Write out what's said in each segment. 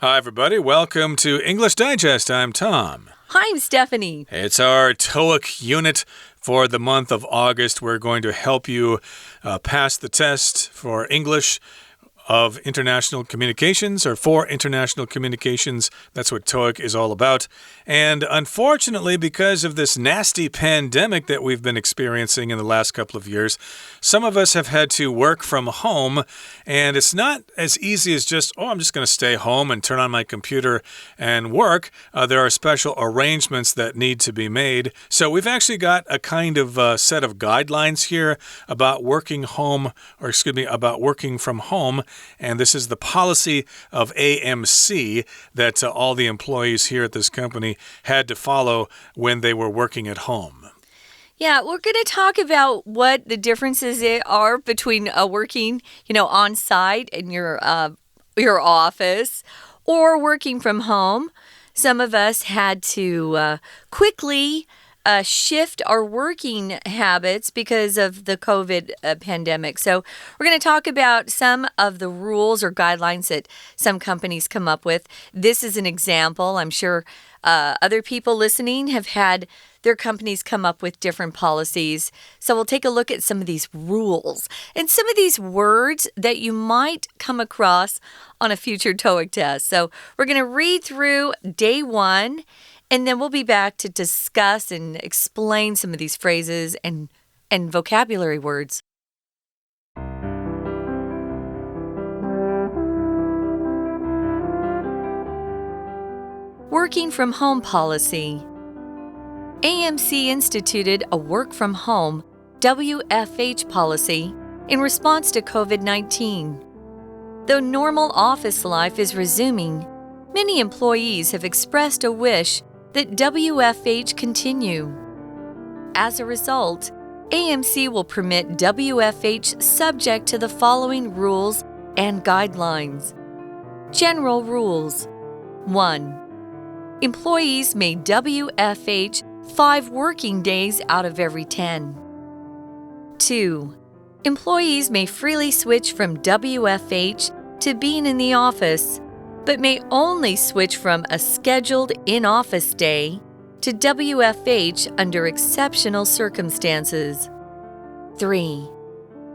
Hi, everybody. Welcome to English Digest. I'm Tom. Hi, I'm Stephanie. It's our TOEIC unit for the month of August. We're going to help you pass the test for English of international communications or for international communications. That's what TOEIC is all about. And unfortunately, because of this nasty pandemic that we've been experiencing in the last couple of years, some of us have had to work from home. And it's not as easy as just, I'm just going to stay home and turn on my computer and work. There are special arrangements that need to be made. So we've actually got a kind of set of guidelines here about working home, or excuse me, about working from home. And this is the policy of AMC that all the employees here at this company had to follow when they were working at home. Yeah, we're going to talk about what the differences are between working, on site in your office or working from home. Some of us had to quickly shift our working habits because of the COVID pandemic. So we're going to talk about some of the rules or guidelines that some companies come up with. This is an example. I'm sure other people listening have had their companies come up with different policies. So we'll take a look at some of these rules and some of these words that you might come across on a future TOEIC test. So we're going to read through day one, and then we'll be back to discuss and explain some of these phrases and vocabulary words. Working from home policy. AMC instituted a work-from-home WFH policy in response to COVID-19. Though normal office life is resuming, many employees have expressed a wish that WFH continue. As a result, AMC will permit WFH subject to the following rules and guidelines. General rules. 1. Employees may WFH 5 working days out of every 10. 2. Employees may freely switch from WFH to being in the office, but may only switch from a scheduled in-office day to WFH under exceptional circumstances. 3.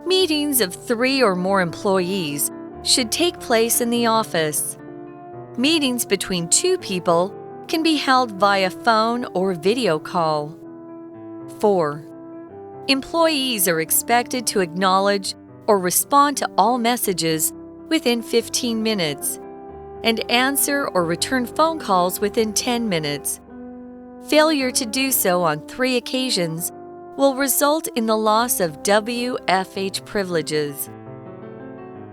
Meetings of 3 or more employees should take place in the office. Meetings between 2 people can be held via phone or video call. 4. Employees are expected to acknowledge or respond to all messages within 15 minutes and answer or return phone calls within 10 minutes. Failure to do so on 3 occasions will result in the loss of WFH privileges.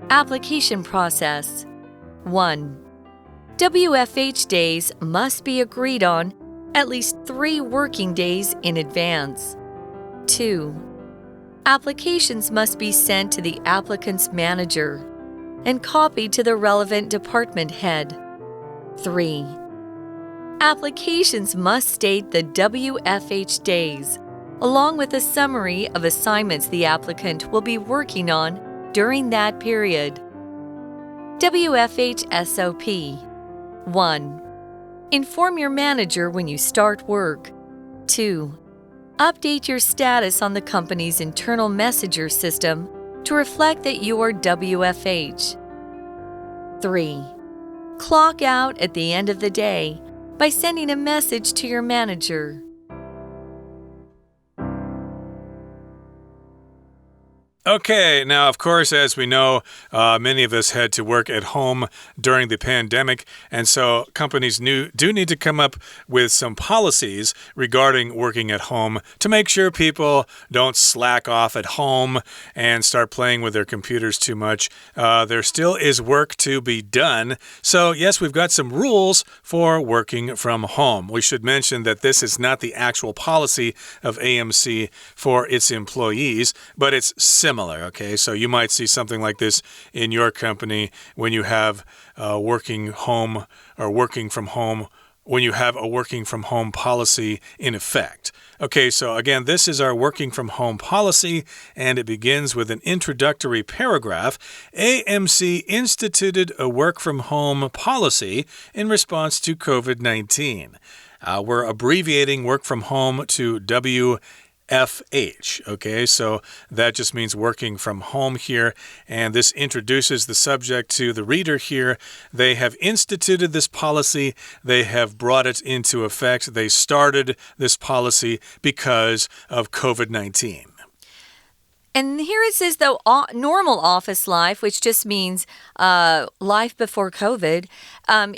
Application process. 1. WFH days must be agreed on at least 3 working days in advance. 2. Applications must be sent to the applicant's manager and copied to the relevant department head. 3. Applications must state the WFH days, along with a summary of assignments the applicant will be working on during that period. WFH SOP. 1. Inform your manager when you start work. 2. Update your status on the company's internal messenger system to reflect that you are WFH. 3. Clock out at the end of the day by sending a message to your manager. Okay, now, of course, as we know, many of us had to work at home during the pandemic, and so companies do need to come up with some policies regarding working at home to make sure people don't slack off at home and start playing with their computers too much. There still is work to be done. So, yes, we've got some rules for working from home. We should mention that this is not the actual policy of AMC for its employees, but it's similar. Okay, so you might see something like this in your company when you have working home or working from home when you have a working from home policy in effect. Okay, so again, this is our working from home policy, and it begins with an introductory paragraph. AMC instituted a work from home policy in response to COVID-19. We're abbreviating work from home to WFH, okay? So that just means working from home here, and this introduces the subject to the reader here. They have instituted this policy. They have brought it into effect. They started this policy because of COVID-19. And here it says, though, normal office life, which just means life before COVID,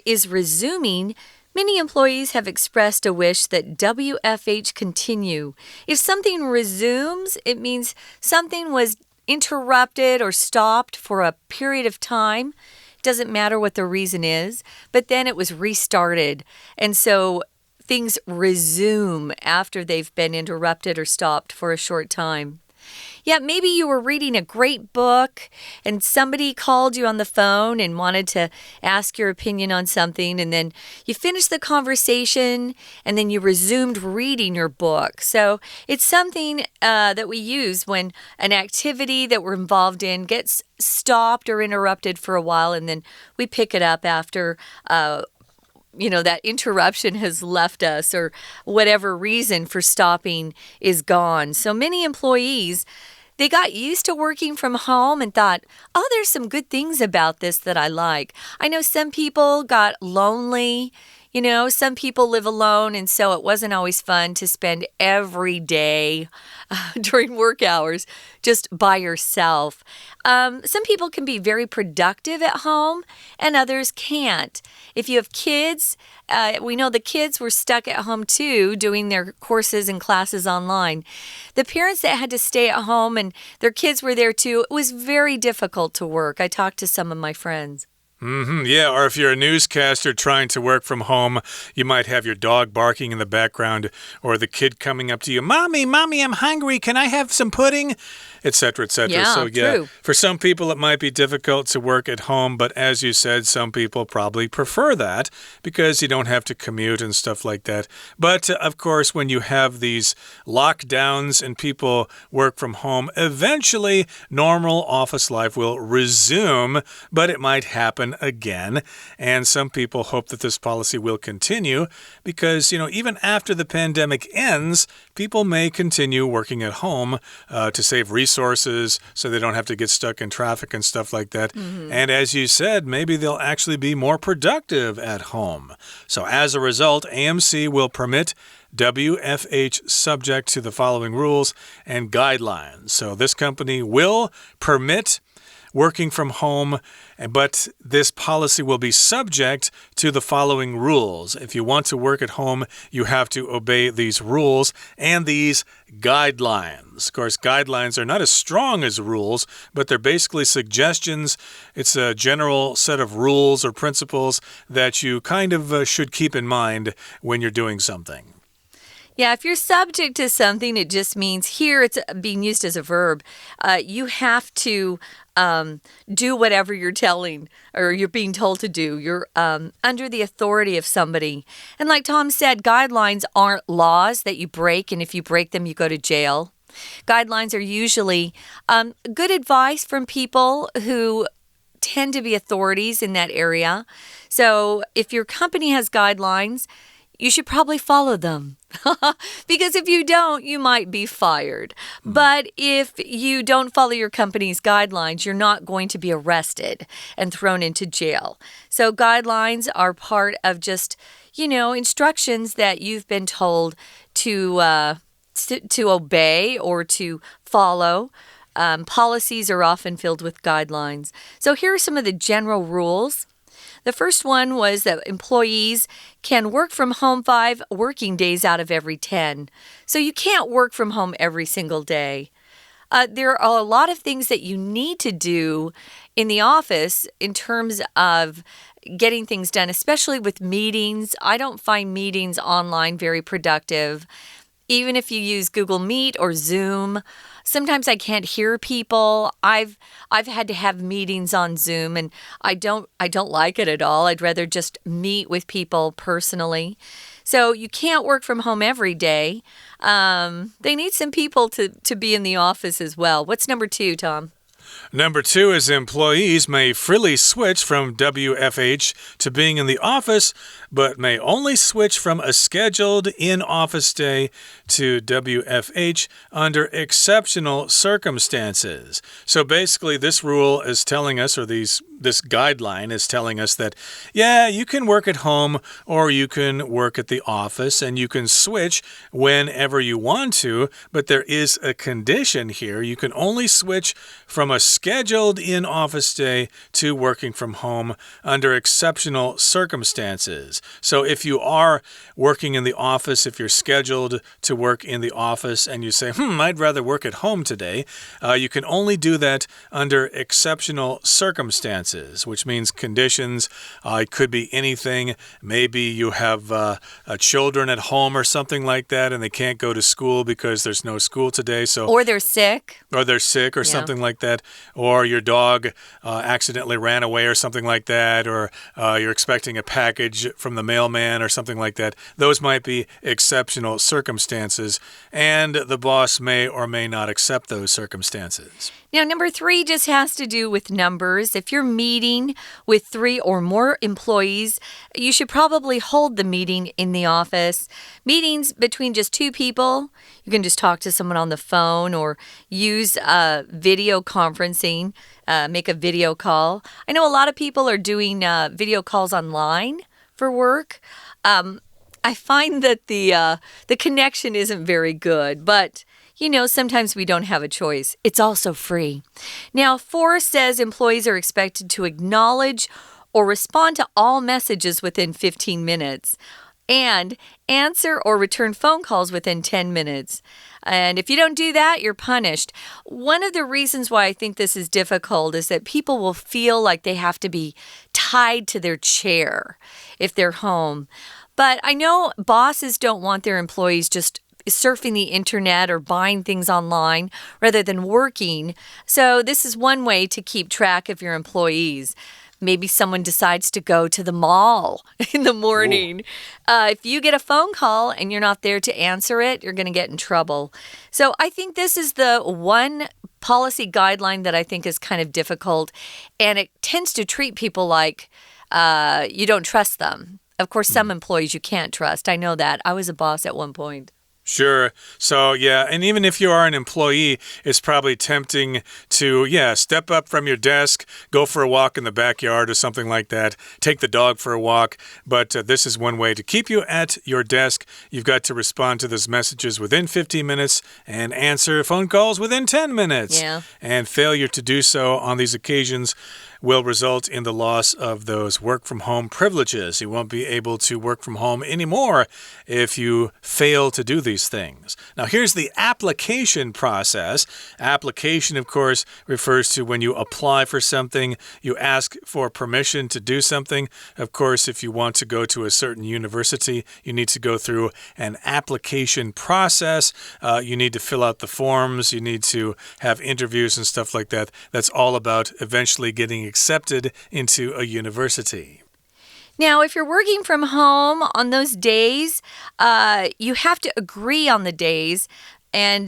is resuming. Many employees have expressed a wish that WFH continue. If something resumes, it means something was interrupted or stopped for a period of time. It doesn't matter what the reason is, but then it was restarted. And so things resume after they've been interrupted or stopped for a short time. Yeah, maybe you were reading a great book and somebody called you on the phone and wanted to ask your opinion on something, and then you finished the conversation and then you resumed reading your book. So it's something that we use when an activity that we're involved in gets stopped or interrupted for a while, and then we pick it up after that interruption has left us, or whatever reason for stopping is gone. So many employees, they got used to working from home and thought, oh, there's some good things about this that I like. I know some people got lonely. Some people live alone, and so it wasn't always fun to spend every day during work hours just by yourself. Some people can be very productive at home, and others can't. If you have kids, we know the kids were stuck at home too, doing their courses and classes online. The parents that had to stay at home and their kids were there too, it was very difficult to work. I talked to some of my friends. Yeah, or if you're a newscaster trying to work from home, you might have your dog barking in the background, or the kid coming up to you, Mommy, I'm hungry. Can I have some pudding? Etc., etc. Yeah, so, true. For some people, it might be difficult to work at home, but as you said, some people probably prefer that because you don't have to commute and stuff like that. But, of course, when you have these lockdowns and people work from home, eventually normal office life will resume, but it might happen again. And some people hope that this policy will continue because, even after the pandemic ends, people may continue working at home to save resources so they don't have to get stuck in traffic and stuff like that. And as you said, maybe they'll actually be more productive at home. So as a result, AMC will permit WFH subject to the following rules and guidelines. So this company will permit working from home, but this policy will be subject to the following rules. If you want to work at home, you have to obey these rules and these guidelines. Of course, guidelines are not as strong as rules, but they're basically suggestions. It's a general set of rules or principles that you kind of should keep in mind when you're doing something. Yeah, if you're subject to something, it just means here it's being used as a verb. You have to do whatever you're telling or you're being told to do. You're under the authority of somebody. And like Tom said, guidelines aren't laws that you break, and if you break them, you go to jail. Guidelines are usually good advice from people who tend to be authorities in that area. So if your company has guidelines, you should probably follow them. Because if you don't, you might be fired. But if you don't follow your company's guidelines, you're not going to be arrested and thrown into jail. So guidelines are part of just, instructions that you've been told to obey or to follow. Policies are often filled with guidelines. So here are some of the general rules. The first one was that employees can work from home 5 working days out of every 10. So you can't work from home every single day. There are a lot of things that you need to do in the office in terms of getting things done, especially with meetings. I don't find meetings online very productive. Even if you use Google Meet or Zoom, Sometimes I can't hear people. I've had to have meetings on Zoom, and I don't like it at all. I'd rather just meet with people personally. So you can't work from home every day. They need some people to be in the office as well. What's number 2, Tom? Number 2 is employees may freely switch from WFH to being in the office, but may only switch from a scheduled in-office day to WFH under exceptional circumstances. So basically, this rule is telling us, or this guideline is telling us that, yeah, you can work at home or you can work at the office, and you can switch whenever you want to, but there is a condition here. You can only switch from a scheduled in-office day to working from home under exceptional circumstances. So if you are working in the office, if you're scheduled to work in the office and you say, I'd rather work at home today, you can only do that under exceptional circumstances, which means conditions. It could be anything. Maybe you have children at home or something like that, and they can't go to school because there's no school today. Or they're sick. Or they're sick or something like that. Or your dog accidentally ran away or something like that. Or you're expecting a package from the mailman or something like that. Those might be exceptional circumstances, and the boss may or may not accept those circumstances. Now, number 3 just has to do with numbers. If you're meeting with 3 or more employees, you should probably hold the meeting in the office. Meetings between just 2 people, you can just talk to someone on the phone or use video conferencing, make a video call. I know a lot of people are doing video calls online for work. I find that the connection isn't very good, but sometimes we don't have a choice. It's also free. Now, 4 says employees are expected to acknowledge or respond to all messages within 15 minutes and answer or return phone calls within 10 minutes. And if you don't do that, you're punished. One of the reasons why I think this is difficult is that people will feel like they have to be tied to their chair if they're home. But I know bosses don't want their employees just surfing the internet or buying things online rather than working. So this is one way to keep track of your employees. Maybe someone decides to go to the mall in the morning. If you get a phone call and you're not there to answer it, you're going to get in trouble. So I think this is the one policy guideline that I think is kind of difficult, and it tends to treat people like you don't trust them. Of course, some employees you can't trust. I know that. I was a boss at one point. Sure. So, yeah, and even if you are an employee, it's probably tempting to, step up from your desk, go for a walk in the backyard or something like that, take the dog for a walk. But this is one way to keep you at your desk. You've got to respond to those messages within 15 minutes and answer phone calls within 10 minutes. Yeah. And failure to do so on these occasions will result in the loss of those work-from-home privileges. You won't be able to work from home anymore if you fail to do these things. Now, here's the application process. Application, of course, refers to when you apply for something, you ask for permission to do something. Of course, if you want to go to a certain university, you need to go through an application process. You need to fill out the forms. You need to have interviews and stuff like that. That's all about eventually getting accepted into a university. Now, if you're working from home on those days, you have to agree on the days and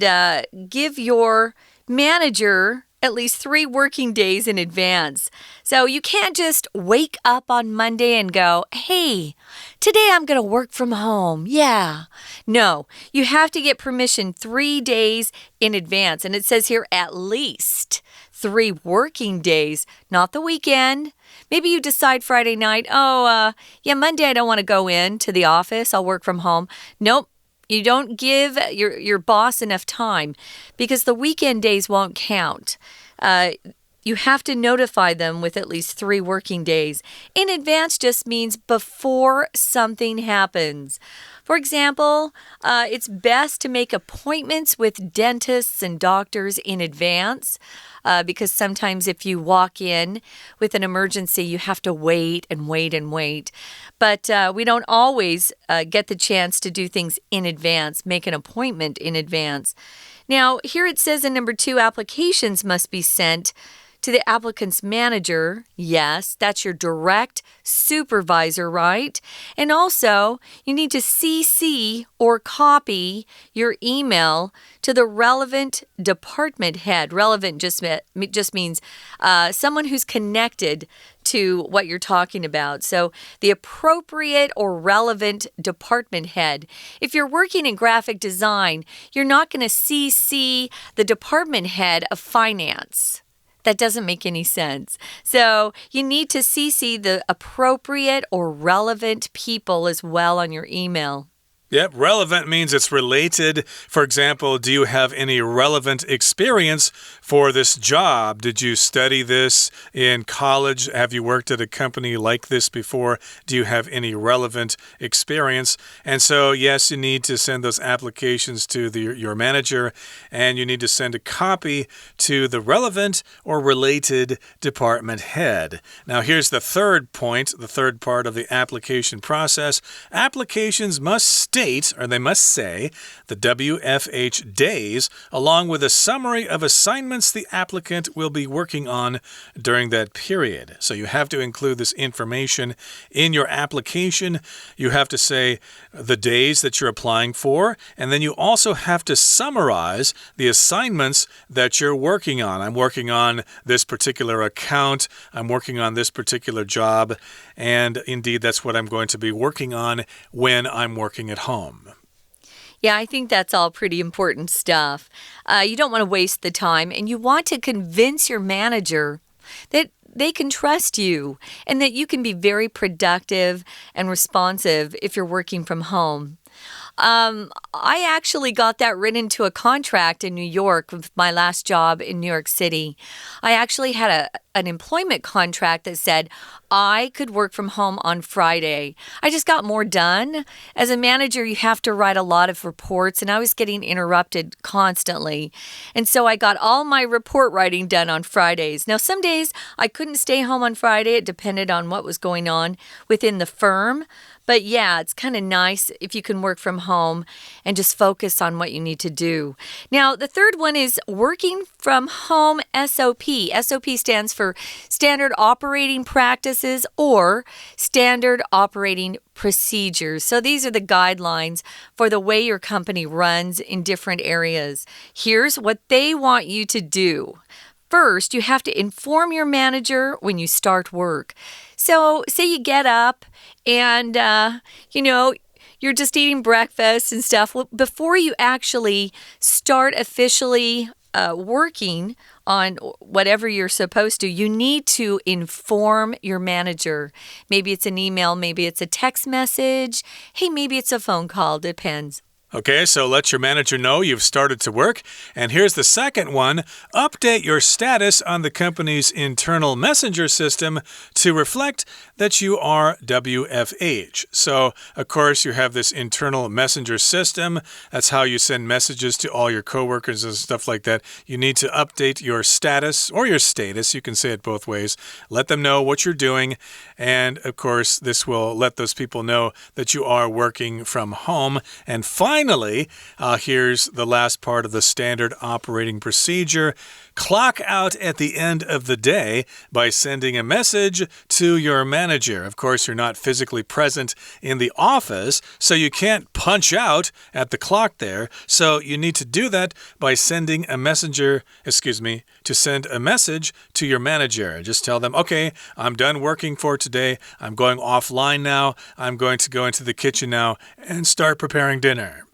give your manager at least 3 working days in advance. So you can't just wake up on Monday and go, hey, today I'm going to work from home. Yeah. No, you have to get permission 3 days in advance. And it says here at least 3 working days, not the weekend. Maybe you decide Friday night, Monday I don't want to go in to the office. I'll work from home. Nope. You don't give your boss enough time because the weekend days won't count. You have to notify them with at least 3 working days. In advance just means before something happens. For example, it's best to make appointments with dentists and doctors in advance because sometimes if you walk in with an emergency, you have to wait and wait and wait. But we don't always get the chance to do things in advance, make an appointment in advance. Now, here it says in number 2, applications must be sent to the applicant's manager. Yes, that's your direct supervisor, right? And also, you need to CC or copy your email to the relevant department head. Relevant just means someone who's connected to what you're talking about. So the appropriate or relevant department head. If you're working in graphic design, you're not going to CC the department head of finance. That doesn't make any sense. So you need to CC the appropriate or relevant people as well on your email. Yep, relevant means it's related. For example, do you have any relevant experience for this job? Did you study this in college? Have you worked at a company like this before? Do you have any relevant experience? And so, yes, you need to send those applications to your manager, and you need to send a copy to the relevant or related department head. Now, here's the third point, the third part of the application process. Applications must state, or they must say, the WFH days, along with a summary of assignments the applicant will be working on during that period. So you have to include this information in your application. You have to say the days that you're applying for, and then you also have to summarize the assignments that you're working on. I'm working on this particular account. I'm working on this particular job, and indeed, that's what I'm going to be working on when I'm working at home. Yeah, I think that's all pretty important stuff. You don't want to waste the time, and you want to convince your manager that they can trust you and that you can be very productive and responsive if you're working from home. I actually got that written into a contract in New York with my last job in New York City. I actually had an employment contract that said I could work from home on Friday. I just got more done. As a manager, you have to write a lot of reports, and I was getting interrupted constantly. And so I got all my report writing done on Fridays. Now, some days I couldn't stay home on Friday. It depended on what was going on within the firm. But yeah, it's kind of nice if you can work from home and just focus on what you need to do. Now, the third one is working from home SOP. SOP stands for Standard Operating Practices or Standard Operating Procedures. So these are the guidelines for the way your company runs in different areas. Here's what they want you to do. First, you have to inform your manager when you start work. So say you get up and, you're just eating breakfast and stuff. Well, before you actually start officially working on whatever you're supposed to, you need to inform your manager. Maybe it's an email, maybe it's a text message. Hey, maybe it's a phone call, depends. Okay, so let your manager know you've started to work. And here's the second one. Update your status on the company's internal messenger system to reflect that you are WFH. So, of course, you have this internal messenger system. That's how you send messages to all your coworkers and stuff like that. You need to update your status or your status. You can say it both ways. Let them know what you're doing. And, of course, this will let those people know that you are working from home. And finally, here's the last part of the standard operating procedure. Clock out at the end of the day by sending a message to your manager. Of course, you're not physically present in the office, so you can't punch out at the clock there. So you need to do that by sending a to send a message to your manager. Just tell them, okay, I'm done working for today. I'm going offline now. I'm going to go into the kitchen now and start preparing dinner.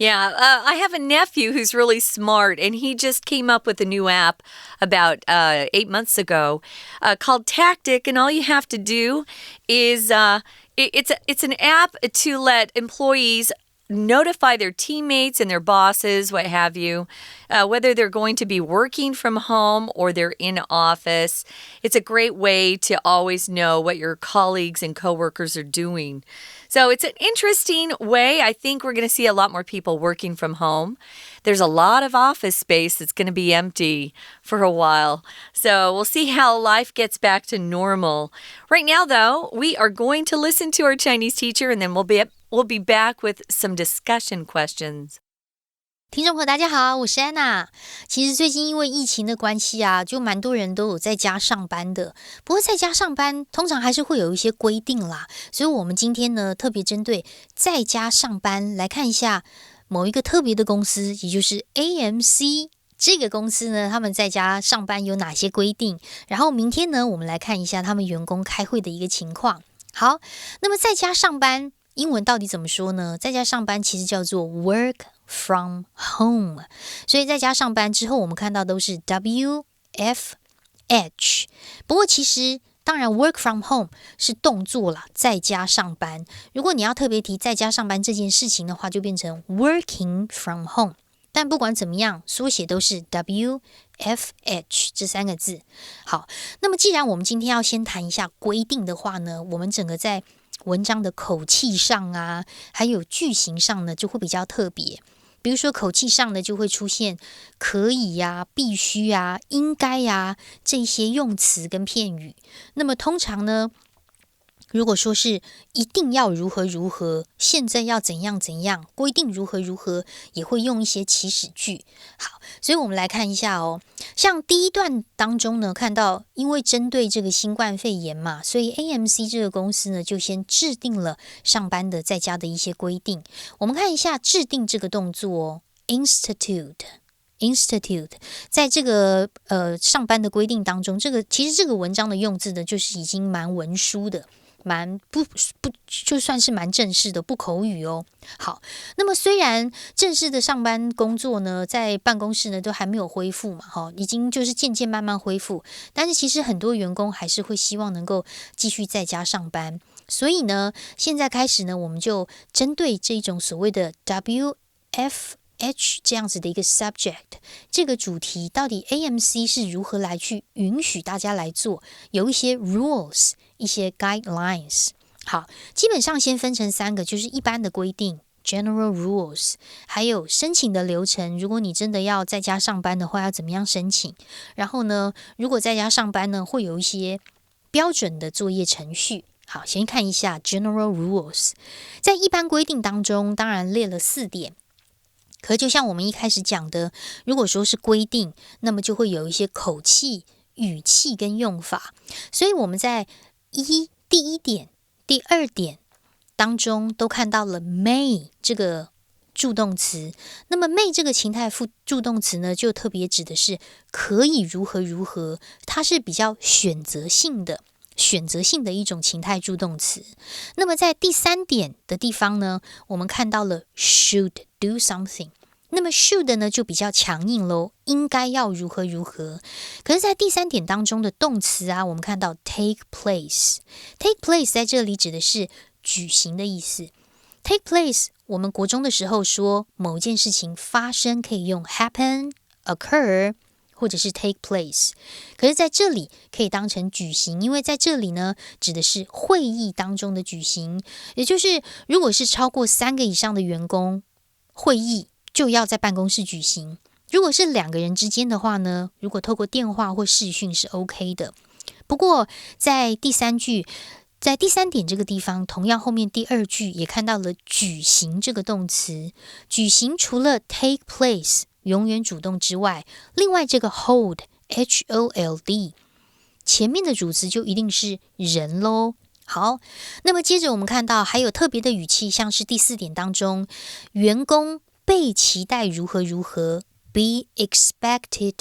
Yeah, I have a nephew who's really smart, and he just came up with a new app about 8 months ago called Tactic, and all you have to do is it's an app to let employees notify their teammates and their bosses, what have you, whether they're going to be working from home or they're in office. It's a great way to always know what your colleagues and coworkers are doing. So it's an interesting way. I think we're going to see a lot more people working from home. There's a lot of office space that's going to be empty for a while. So we'll see how life gets back to normal. Right now, though, we are going to listen to our Chinese teacher, and then we'll be back with some discussion questions. 听众朋友大家好，我是安娜。其实最近因为疫情的关系啊，就蛮多人都有在家上班的。不过在家上班通常还是会有一些规定啦，所以我们今天呢特别针对在家上班来看一下某一个特别的公司，也就是 AMC。这个公司呢，他们在家上班有哪些规定？然后明天呢，我们来看一下他们员工开会的一个情况。好，那么在家上班英文到底怎么说呢？在家上班其实叫做 work from home， 所以在家上班之后，我们看到都是 WFH。不过其实当然 work from home 是动作啦，在家上班。如果你要特别提在家上班这件事情的话，就变成 working from home。但不管怎么样，缩写都是 WFH 这3个字。好，那么既然我们今天要先谈一下规定的话呢，我们整个在文章的口气上啊，还有句型上呢，就会比较特别。比如说口气上呢，就会出现可以呀、必须呀、应该呀这些用词跟片语。那么通常呢，如果说是一定要如何如何，现在要怎样怎样，规定如何如何，也会用一些祈使句。好，所以我们来看一下哦。像第一段当中呢，看到因为针对这个新冠肺炎嘛，所以 AMC 这个公司呢，就先制定了上班的在家的一些规定。我们看一下制定这个动作哦 ，institute。在这个上班的规定当中，其实这个文章的用字呢，就是已经蛮文书的。蛮不就算是蛮正式的，不口语哦。好，那么虽然正式的上班工作呢，在办公室呢都还没有恢复嘛，已经就是渐渐慢慢恢复，但是其实很多员工还是会希望能够继续在家上班，所以呢，现在开始呢，我们就针对这种所谓的 WFH 这样子的一个 subject， 这个主题到底 AMC 是如何来去允许大家来做，有一些 rules， 一些 guidelines。 好，基本上先分成3个，就是一般的规定 general rules， 还有申请的流程，如果你真的要在家上班的话，要怎么样申请，然后呢，如果在家上班呢，会有一些标准的作业程序。好，先看一下 general rules。 在一般规定当中，当然列了4点，可就像我们一开始讲的，如果说是规定，那么就会有一些口气、语气跟用法。所以我们在第一点、第2点当中都看到了 may 这个助动词。那么 may 这个情态副助动词呢，就特别指的是可以如何如何，它是比较选择性的一种情态助动词。那么在第3点的地方呢，我们看到了 should do something。那么 should 呢就比较强硬咯，应该要如何如何。可是在第3点当中的动词啊，我们看到 take place。take place 在这里指的是举行的意思。take place 我们国中的时候说某件事情发生可以用 happen、occur或者是 take place， 可是在这里可以当成举行，因为在这里呢指的是会议当中的举行，也就是如果是超过3个以上的员工，会议就要在办公室举行。如果是2个人之间的话呢，如果透过电话或视讯是 OK 的。不过在第3句，在第3点这个地方，同样后面第2句也看到了举行这个动词。举行除了 take place 永远主动之外，另外这个 hold H-O-L-D 前面的主词就一定是人咯。好，那么接着我们看到还有特别的语气，像是第4点当中，员工被期待如何如何 be expected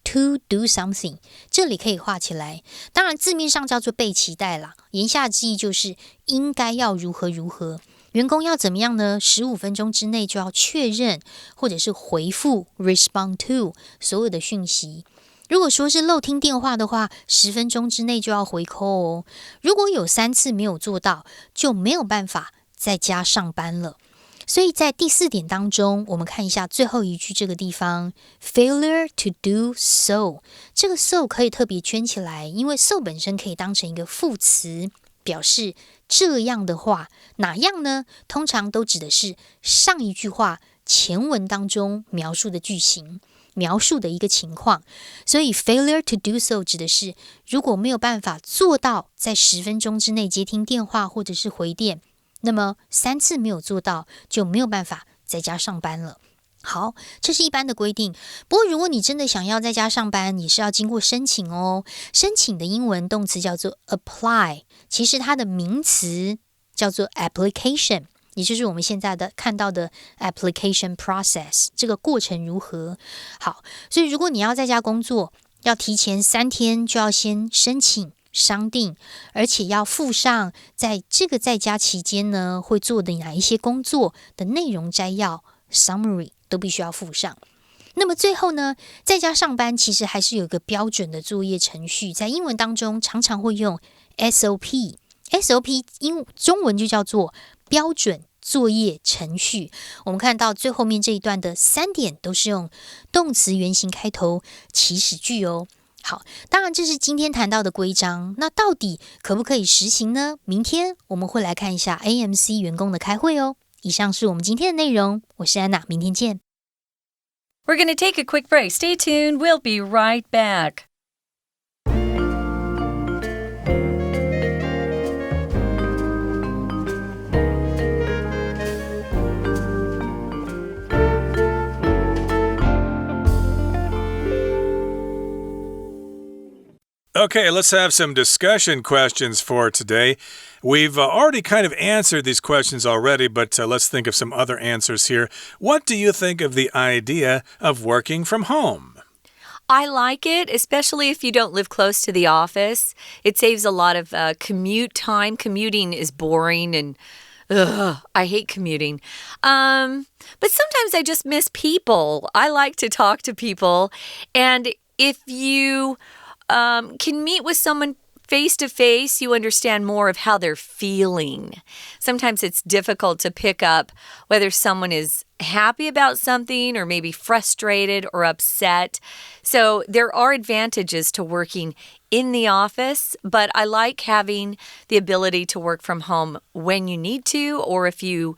to do something， 这里可以画起来，当然字面上叫做被期待啦，言下之意就是应该要如何如何。员工要怎么样呢？15分钟之内就要确认或者是回复 respond to 所有的讯息。如果说是漏听电话的话，10分钟之内就要回扣哦。如果有3次没有做到，就没有办法在家上班了。所以在第4点当中，我们看一下最后一句这个地方 failure to do so， 这个 so 可以特别圈起来，因为 so 本身可以当成一个副词，表示这样的话。哪样呢？通常都指的是上一句话前文当中描述的句型，描述的一个情况。所以 failure to do so 指的是如果没有办法做到在10分钟之内接听电话或者是回电，那么3次没有做到就没有办法在家上班了。好，这是一般的规定。不过如果你真的想要在家上班，你是要经过申请哦。申请的英文动词叫做 apply， 其实它的名词叫做 application， 也就是我们现在看到的 application process， 这个过程如何。好，所以如果你要在家工作，要提前3天就要先申请商定，而且要附上在这个在家期间呢会做的哪一些工作的内容摘要 summary 都必须要附上。那么最后呢，在家上班其实还是有一个标准的作业程序，在英文当中常常会用 SOP， 中文就叫做标准作业程序。我们看到最后面这一段的3点都是用动词原形开头祈使句哦。好，当然这是今天谈到的规章，那到底可不可以实行呢？明天我们会来看一下 AMC 员工的开会哦。以上是我们今天的内容，我是安娜，明天见。 We're going to take a quick break. Stay tuned. We'll be right back. Okay, let's have some discussion questions for today. We've already kind of answered these questions already, but let's think of some other answers here. What do you think of the idea of working from home? I like it, especially if you don't live close to the office. It saves a lot of commute time. Commuting is boring and I hate commuting. But sometimes I just miss people. I like to talk to people. And if you can meet with someone face-to-face, you understand more of how they're feeling. Sometimes it's difficult to pick up whether someone is happy about something or maybe frustrated or upset. So there are advantages to working in the office, but I like having the ability to work from home when you need to, or if you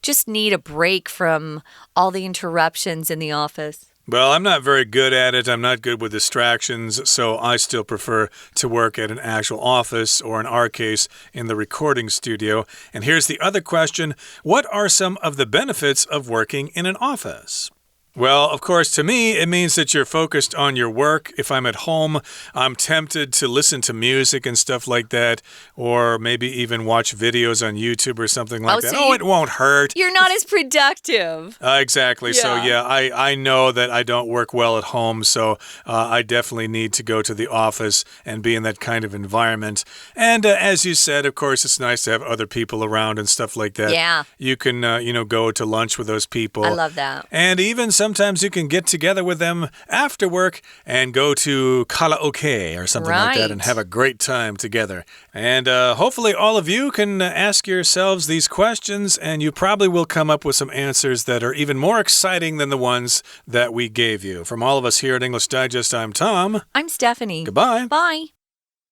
just need a break from all the interruptions in the office. Well, I'm not very good at it. I'm not good with distractions, so I still prefer to work at an actual office, or in our case, in the recording studio. And here's the other question. What are some of the benefits of working in an office? Well, of course, to me, it means that you're focused on your work. If I'm at home, I'm tempted to listen to music and stuff like that, or maybe even watch videos on YouTube or something like that. So it won't hurt. You're not as productive. Exactly. Yeah. So, yeah, I know that I don't work well at home, so I definitely need to go to the office and be in that kind of environment. And as you said, of course, it's nice to have other people around and stuff like that. Yeah. You can, go to lunch with those people. I love that. And even sometimes you can get together with them after work and go to karaoke or something like that and have a great time together. And hopefully all of you can ask yourselves these questions, and you probably will come up with some answers that are even more exciting than the ones that we gave you. From all of us here at English Digest, I'm Tom. I'm Stephanie. Goodbye. Bye.